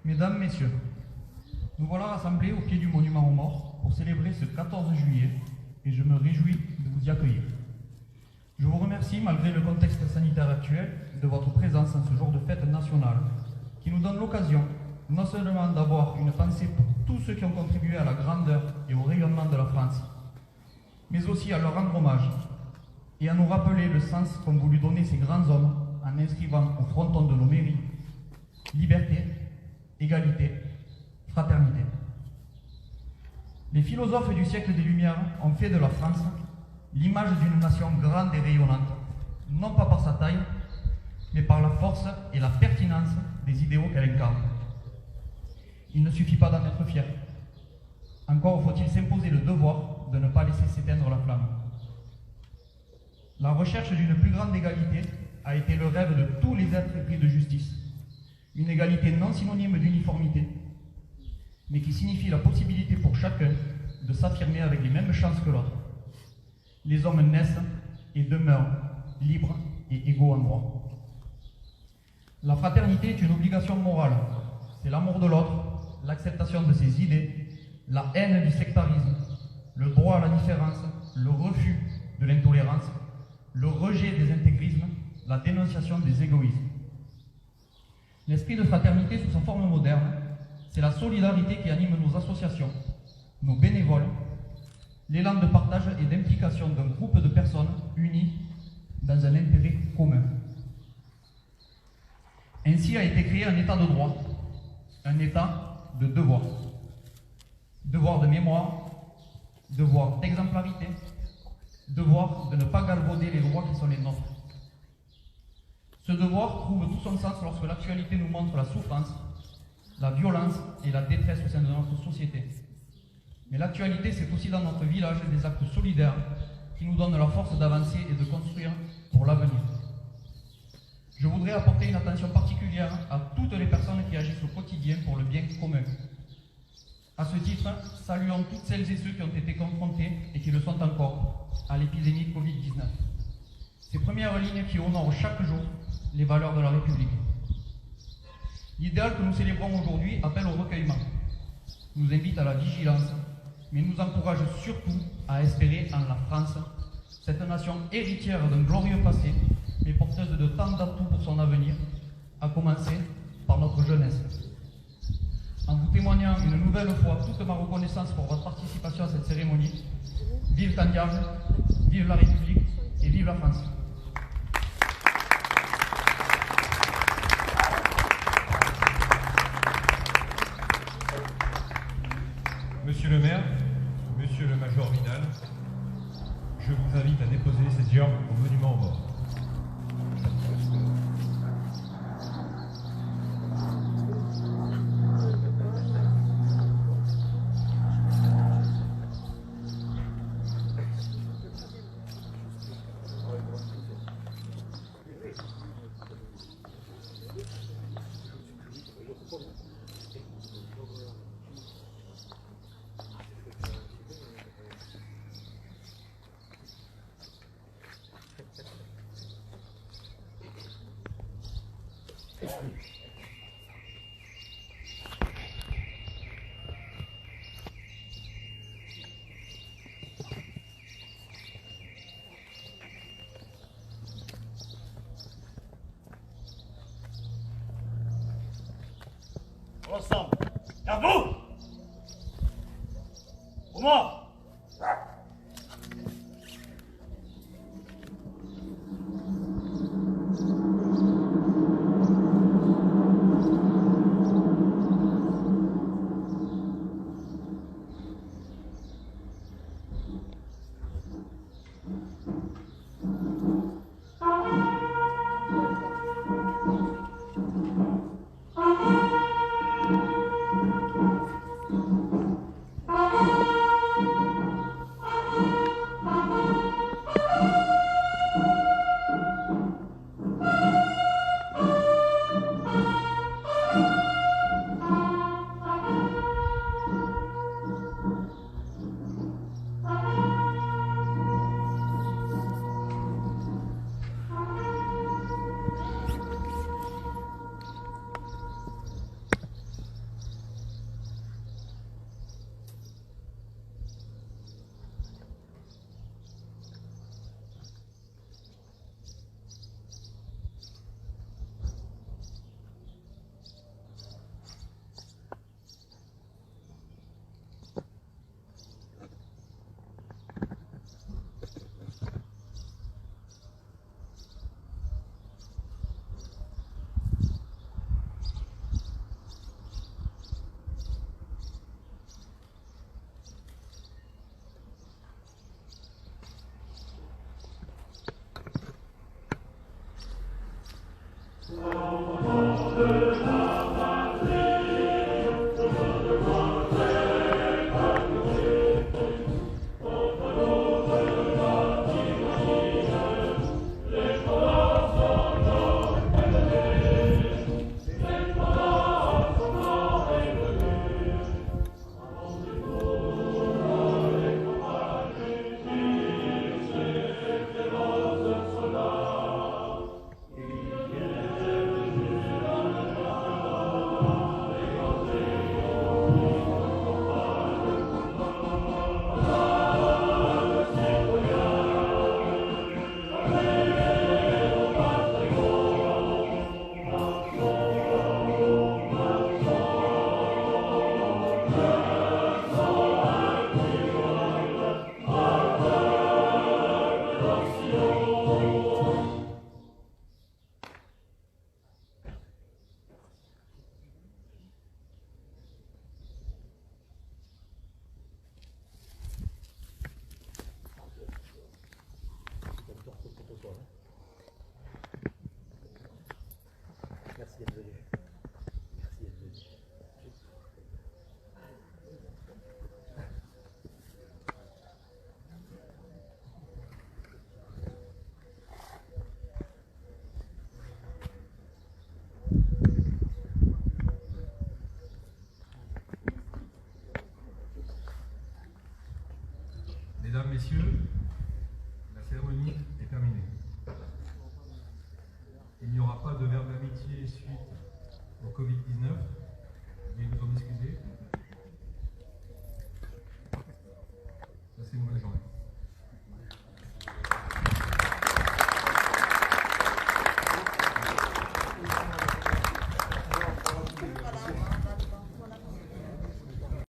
Mesdames, Messieurs, nous voilà rassemblés au pied du monument aux morts pour célébrer ce 14 juillet et je me réjouis de vous y accueillir. Je vous remercie, malgré le contexte sanitaire actuel, de votre présence en ce jour de fête nationale qui nous donne l'occasion non seulement d'avoir une pensée pour tous ceux qui ont contribué à la grandeur et au rayonnement de la France, mais aussi à leur rendre hommage et à nous rappeler le sens qu'ont voulu donner ces grands hommes en inscrivant au fronton de nos mairies liberté, égalité, fraternité. Les philosophes du siècle des Lumières ont fait de la France l'image d'une nation grande et rayonnante, non pas par sa taille, mais par la force et la pertinence des idéaux qu'elle incarne. Il ne suffit pas d'en être fier. Encore faut-il s'imposer le devoir de ne pas laisser s'éteindre la flamme. La recherche d'une plus grande égalité a été le rêve de tous les êtres épris de justice. Une égalité non synonyme d'uniformité, mais qui signifie la possibilité pour chacun de s'affirmer avec les mêmes chances que l'autre. Les hommes naissent et demeurent libres et égaux en droit. La fraternité est une obligation morale. C'est l'amour de l'autre, l'acceptation de ses idées, la haine du sectarisme, le droit à la différence, le refus de l'intolérance, le rejet des intégrismes, la dénonciation des égoïsmes. L'esprit de fraternité sous sa forme moderne, c'est la solidarité qui anime nos associations, nos bénévoles, l'élan de partage et d'implication d'un groupe de personnes unies dans un intérêt commun. Ainsi a été créé un état de droit, un état de devoir. Devoir de mémoire, devoir d'exemplarité, devoir de ne pas galvauder les droits qui sont les nôtres. Ce devoir trouve tout son sens lorsque l'actualité nous montre la souffrance, la violence et la détresse au sein de notre société. Mais l'actualité, c'est aussi dans notre village des actes solidaires qui nous donnent la force d'avancer et de construire pour l'avenir. Je voudrais apporter une attention particulière à toutes les personnes qui agissent au quotidien pour le bien commun. À ce titre, saluons toutes celles et ceux qui ont été confrontés et qui le sont encore à l'épidémie Covid-19. Ces premières lignes qui honorent chaque jour les valeurs de la République. L'idéal que nous célébrons aujourd'hui appelle au recueillement, nous invite à la vigilance, mais nous encourage surtout à espérer en la France, cette nation héritière d'un glorieux passé, mais porteuse de tant d'atouts pour son avenir, à commencer par notre jeunesse. En vous témoignant une nouvelle fois toute ma reconnaissance pour votre participation à cette cérémonie, vive Candiac, vive la République et vive la France. Monsieur le maire, monsieur le major Vidal, je vous invite à déposer cette urne au monument aux morts. Ensemble. À vous! Au mort! Messieurs, la cérémonie est terminée. Il n'y aura pas de verre d'amitié suite au Covid-19.